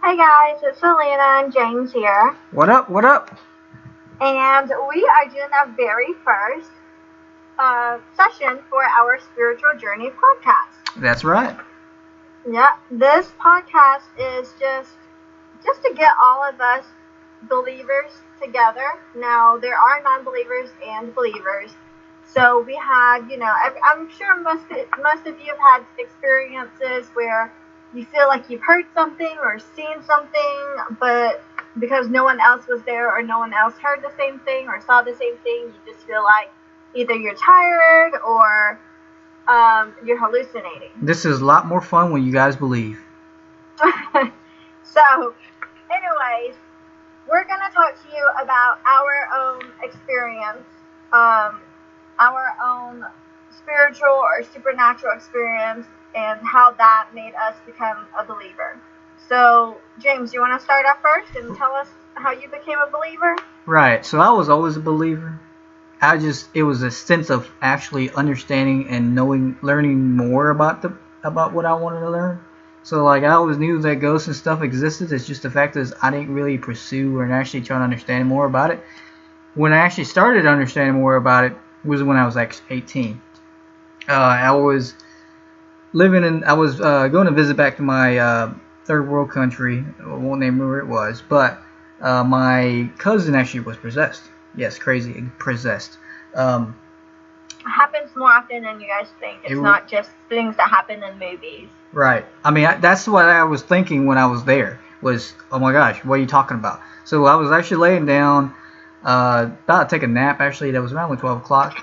Hey guys, it's Selena and James here, What up? What up? and we are doing our very first session for our spiritual journey podcast. That's right. Yeah, this podcast is just to get all of us believers together. Now there are non-believers and believers, so we had, I'm sure most of you have had experiences where you feel like you've heard something or seen something, but because no one else was there or no one else heard the same thing or saw the same thing, you just feel like either you're tired or you're hallucinating. This is a lot more fun when you guys believe. So, anyways, we're going to talk to you about our own experience, our own spiritual or supernatural experience, and how that made us become a believer. So, James, you want to start off first and tell us how you became a believer? Right. So I was always a believer. It was a sense of actually understanding and learning more about what I wanted to learn. So like I always knew that ghosts and stuff existed. It's just the fact is I didn't really pursue or actually try to understand more about it. When I actually started understanding more about it was when I was like 18. I was going to visit back to my third world country. I won't name where it was, but my cousin actually was possessed. Yes, crazy, possessed. It happens more often than you guys think. It's not just things that happen in movies. Right. I mean, that's what I was thinking when I was there. Was, oh my gosh, what are you talking about? So I was actually laying down, about to take a nap. Actually, that was around like 12 o'clock.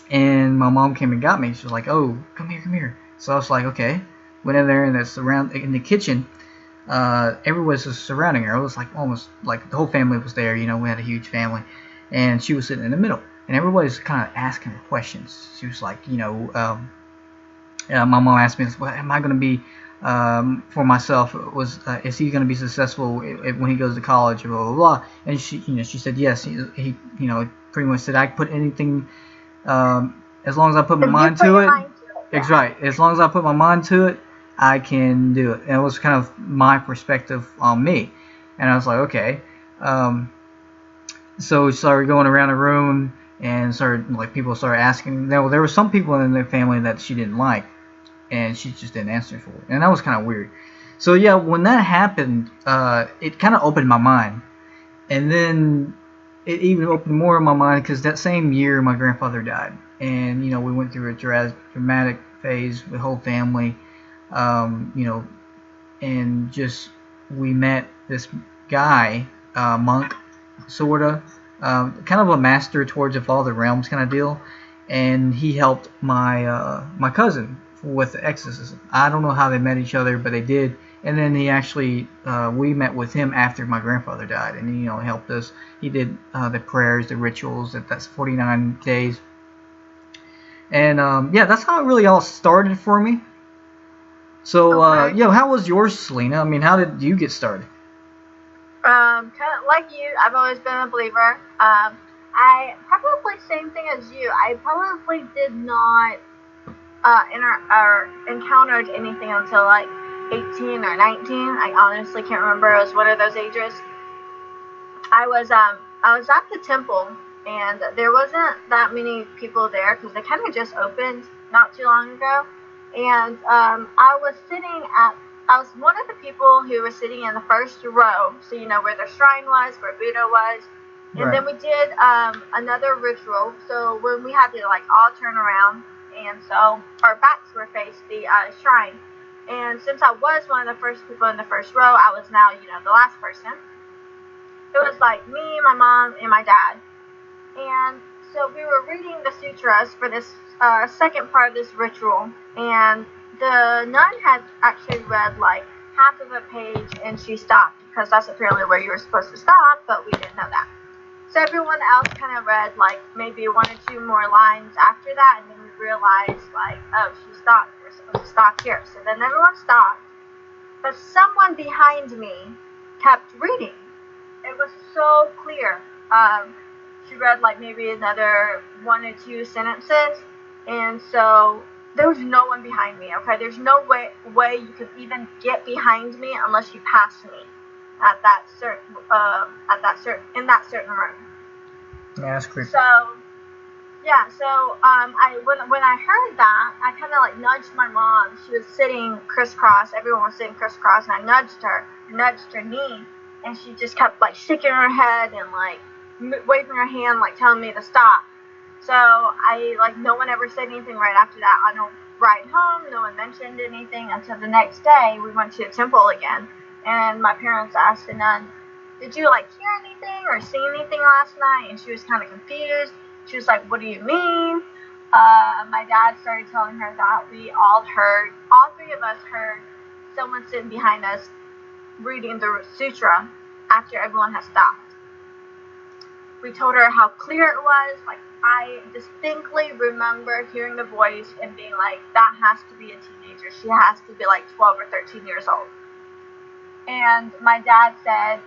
And my mom came and got me. She was like, "Oh, come here." So I was like, okay. Went in there and in the kitchen. Everyone was just surrounding her. It was like almost like the whole family was there. You know, we had a huge family, and she was sitting in the middle, and everybody's kind of asking her questions. She was like, my mom asked me, "What am I going to be for myself? Is he going to be successful when he goes to college?" Blah blah blah. And she said yes. He pretty much said I could put anything, as long as I put my mind to it. It's right. As long as I put my mind to it, I can do it. And it was kind of my perspective on me. And I was like, okay. So we started going around the room and people started asking. There were some people in their family that she didn't like, and she just didn't answer for it. And that was kind of weird. So yeah, when that happened, it kind of opened my mind. And then it even opened more in my mind because that same year my grandfather died. And, we went through a dramatic phase with the whole family. And just we met this guy, monk, sorta, kind of a master towards of all the realms kind of deal, and he helped my cousin with the exorcism. I don't know how they met each other, but they did. And then he actually, we met with him after my grandfather died, and he helped us. He did the prayers, the rituals. That's 49 days. And that's how it really all started for me. So, okay. How was yours, Selena? I mean, how did you get started? Kind of like you, I've always been a believer. I probably same thing as you. I probably did not encountered anything until like 18 or 19. I honestly can't remember. It was one of those ages. I was at the temple, and there wasn't that many people there because they kind of just opened not too long ago. And I was one of the people who was sitting in the first row, so where the shrine was, where Buddha was. And Right. then we did another ritual, so when we had to all turn around, and so our backs were faced the shrine. And since I was one of the first people in the first row, I was now, the last person. It was like me, my mom, and my dad. And so we were reading the sutras for this second part of this ritual, and the nun had actually read like half of a page, and she stopped because that's apparently where you were supposed to stop, but we didn't know that. So everyone else kind of read like maybe one or two more lines after that, and then we realized oh, she stopped. We're supposed to stop here. So then everyone stopped, but someone behind me kept reading. It was so clear. She read like maybe another one or two sentences, and so there was no one behind me. Okay, there's no way you could even get behind me unless you passed me in that certain room. Yeah, that's creepy. So yeah, so I when I heard that, I kind of like nudged my mom. She was sitting crisscross. Everyone was sitting crisscross, and I nudged her knee, and she just kept like shaking her head and like waving her hand, like telling me to stop. So I like no one ever said anything right after that. On the ride home, no one mentioned anything until the next day. We went to the temple again, and my parents asked the nun, "Did you like hear anything or see anything last night?" And she was kind of confused. She was like, "What do you mean?" My dad started telling her that all three of us heard someone sitting behind us reading the sutra after everyone had stopped. We told her how clear it was. Like, I distinctly remember hearing the voice and being like, that has to be a teenager. She has to be like 12 or 13 years old. And my dad said,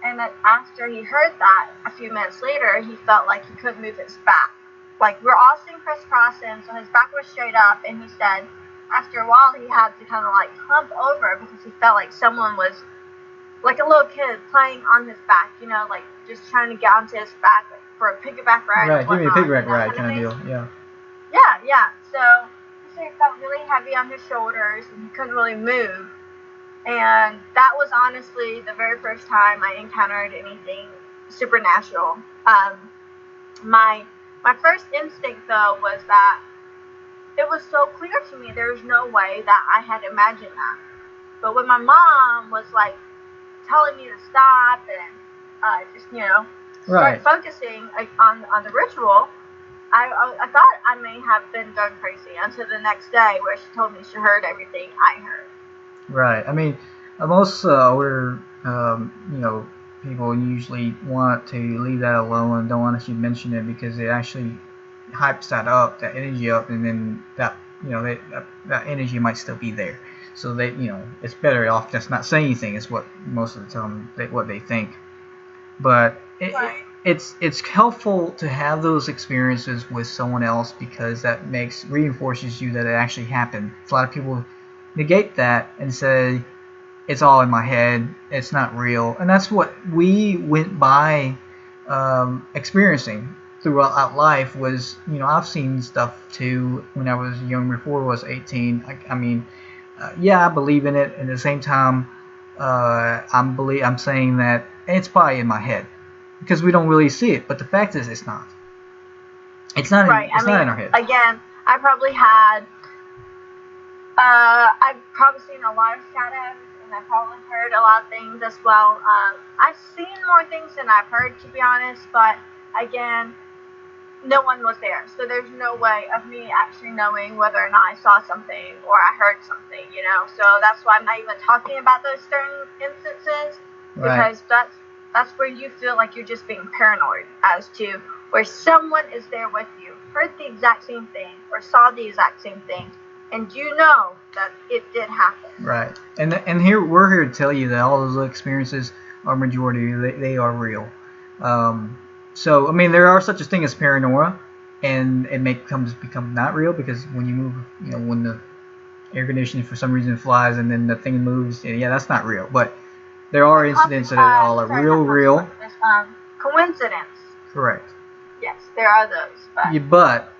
and then after he heard that, a few minutes later, he felt like he couldn't move his back. Like, we're all sitting crisscrossing, so his back was straight up, and he said after a while he had to kind of like hump over because he felt like someone was, like a little kid, playing on his back, you know, like just trying to get onto his back for a piggyback ride. Right, give me a piggyback ride kind of deal, yeah. Yeah, so he said he felt really heavy on his shoulders, and he couldn't really move. And that was honestly the very first time I encountered anything supernatural. My first instinct though was that it was so clear to me there was no way that I had imagined that. But when my mom was like telling me to stop and just start focusing on the ritual, I thought I may have been going crazy until the next day where she told me she heard everything I heard. Right. I mean, most people usually want to leave that alone and don't want to mention it because it actually hypes that energy up, and then that energy might still be there. So it's better off just not saying anything. Is what most of the time what they think. But it's helpful to have those experiences with someone else because that reinforces you that it actually happened. A lot of people negate that and say it's all in my head, it's not real, and that's what we went by experiencing throughout life. Was I've seen stuff too when I was young, before I was 18. I mean, I believe in it. At the same time, I'm saying that it's probably in my head because we don't really see it. But the fact is, it's not. It's not. Right. It's not in our head. Again, I probably had. I've probably seen a lot of shadows, and I've probably heard a lot of things as well. I've seen more things than I've heard, to be honest. But again, no one was there, so there's no way of me actually knowing whether or not I saw something or I heard something, So that's why I'm not even talking about those certain instances, because that's where you feel like you're just being paranoid as to where someone is there with you, heard the exact same thing or saw the exact same thing, and you know that it did happen. Right, and we're here to tell you that all those experiences are majority they are real. So, I mean, there are such a thing as paranoia, and it become not real because when you move, when the air conditioning for some reason flies and then the thing moves, that's not real. But there are incidents that all are real. Coincidence. Correct. Yes, there are those. But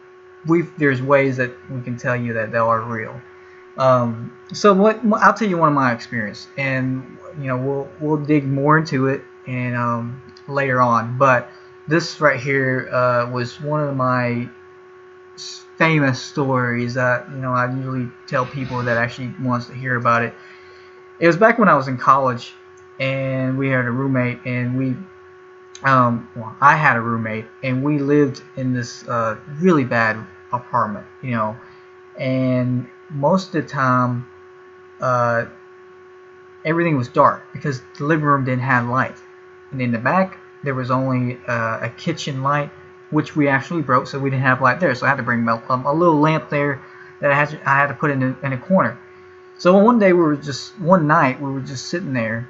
there's ways that we can tell you that they are real. So I'll tell you one of my experience, and we'll dig more into it and later on, but. This right here was one of my famous stories that I usually tell people that actually wants to hear about it. It was back when I was in college, and we had a roommate, and I had a roommate, and we lived in this really bad apartment, and most of the time, everything was dark because the living room didn't have light, and in the back. There was only a kitchen light, which we actually broke, so we didn't have light there. So I had to bring a little lamp there that I had to put in a corner. So one night we were just sitting there,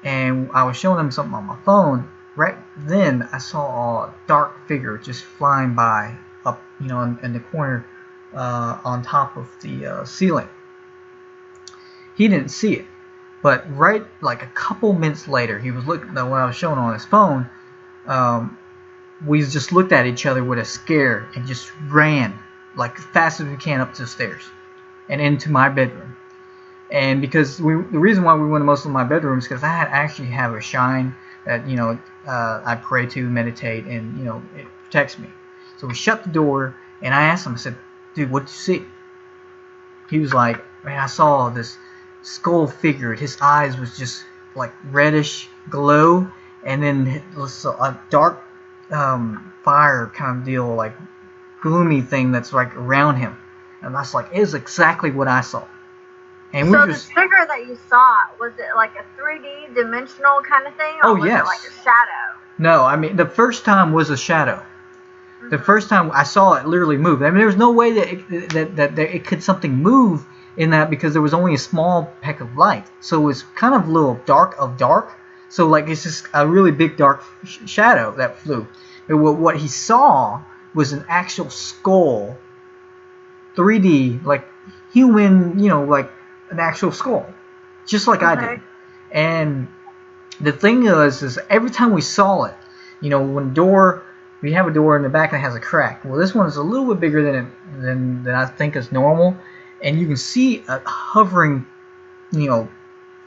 and I was showing them something on my phone. Right then, I saw a dark figure just flying by up, in the corner on top of the ceiling. He didn't see it, but right like a couple minutes later, he was looking at what I was showing on his phone. We just looked at each other with a scare and just ran like fast as we can up the stairs and into my bedroom. And because the reason why we went to most of my bedrooms, because I actually have a shrine that I pray to, meditate, and it protects me. So we shut the door, and I asked him. I said, "Dude, what'd you see?" He was like, "Man, I saw this skull figure. His eyes was just like reddish glow, and then it was a dark fire kind of deal, like gloomy thing that's like around him." And I was like, "It is exactly what I saw." And so the figure that you saw, was it like a 3D dimensional kind of thing, or was it like a shadow? No, I mean the first time was a shadow. Mm-hmm. The first time I saw it literally move. I mean, there was no way that it could something move in that, because there was only a small peck of light, so it was kind of a little dark. So like it's just a really big dark shadow that flew. And what he saw was an actual skull, 3D, like human, like an actual skull, just like I did. And the thing is every time we saw it, when we have a door in the back that has a crack. Well, this one is a little bit bigger than I think is normal, and you can see a hovering,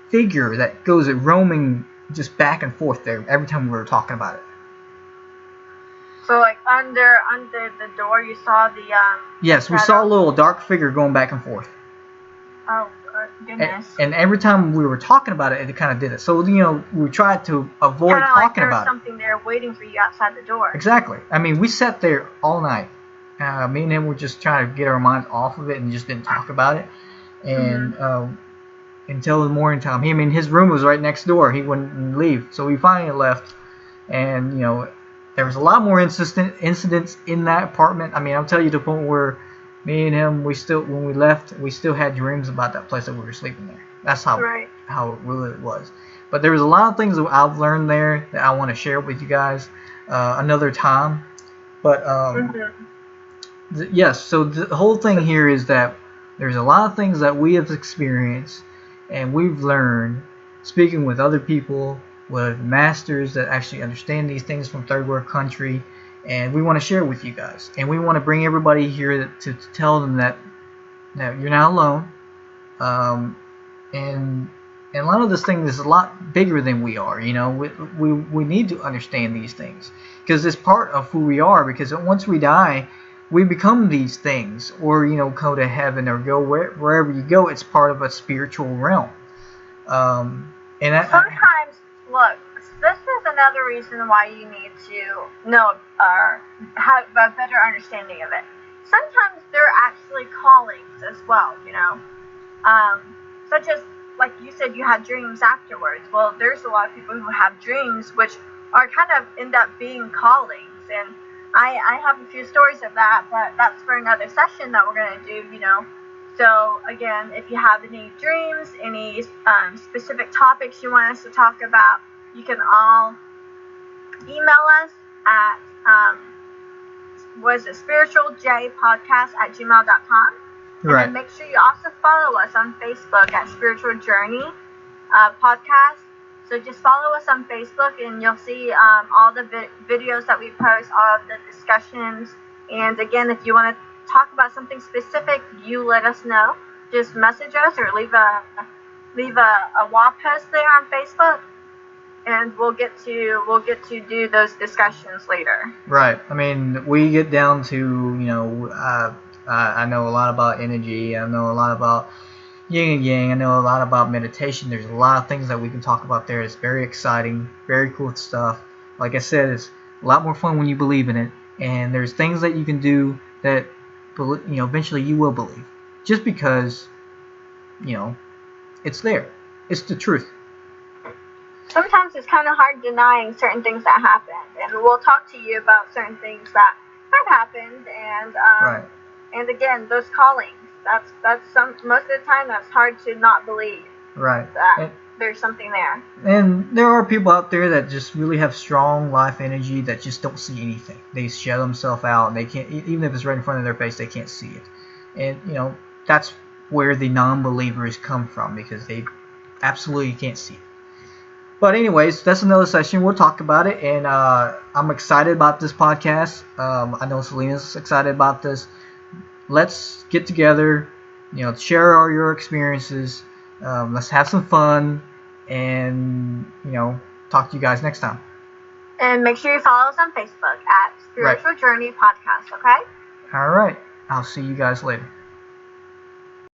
figure that goes roaming just back and forth there every time we were talking about it. So like under the door, you saw the Yes, we saw a little dark figure going back and forth. Oh goodness! And every time we were talking about it, it kind of did it. So we tried to avoid talking about it. There's something there waiting for you outside the door. Exactly. I mean, we sat there all night. Me and him were just trying to get our minds off of it and just didn't talk about it. And until the morning time, his room was right next door. He wouldn't leave, so we finally left. And there was a lot more incidents in that apartment. I mean, I'll tell you to the point where me and him, when we left, we still had dreams about that place that we were sleeping there. That's how it really was. But there was a lot of things that I've learned there that I want to share with you guys another time. But yes, so the whole thing here is that there's a lot of things that we have experienced and we've learned speaking with other people, with masters that actually understand these things from third world country, and we want to share with you guys. And we want to bring everybody here to tell them that you're not alone. And a lot of this thing is a lot bigger than we are. We need to understand these things because it's part of who we are. Because once we die, we become these things, or go to heaven or go wherever you go. It's part of a spiritual realm. Sometimes, look, this is another reason why you need to know or have a better understanding of it. Sometimes they're actually callings as well, such as, like you said, you had dreams afterwards. Well, there's a lot of people who have dreams which are kind of end up being callings, and I have a few stories of that, but that's for another session that we're going to do, So, again, if you have any dreams, any specific topics you want us to talk about, you can all email us at spiritualjpodcast@gmail.com. Right. And make sure you also follow us on Facebook at Spiritual Journey Podcast. So just follow us on Facebook, and you'll see all the videos that we post, all of the discussions. And again, if you want to talk about something specific, you let us know. Just message us or leave a wall post there on Facebook, and we'll get to do those discussions later. Right. I mean, we get down to I know a lot about energy. I know a lot about yin and yang. I know a lot about meditation. There's a lot of things that we can talk about there. It's very exciting, very cool stuff. Like I said, it's a lot more fun when you believe in it. And there's things that you can do that eventually you will believe, just because it's there. It's the truth. Sometimes it's kind of hard denying certain things that happened, and we'll talk to you about certain things that have happened, and and again, those callings. That's most of the time that's hard to not believe. Right. That there's something there. And there are people out there that just really have strong life energy that just don't see anything. They shut themselves out, and they can't, even if it's right in front of their face, they can't see it. And, that's where the non-believers come from, because they absolutely can't see it. But anyways, that's another session. We'll talk about it, and I'm excited about this podcast. I know Selena's excited about this. Let's get together, share all your experiences. Let's have some fun, and talk to you guys next time. And make sure you follow us on Facebook at Spiritual Journey Podcast. Okay. All right. I'll see you guys later.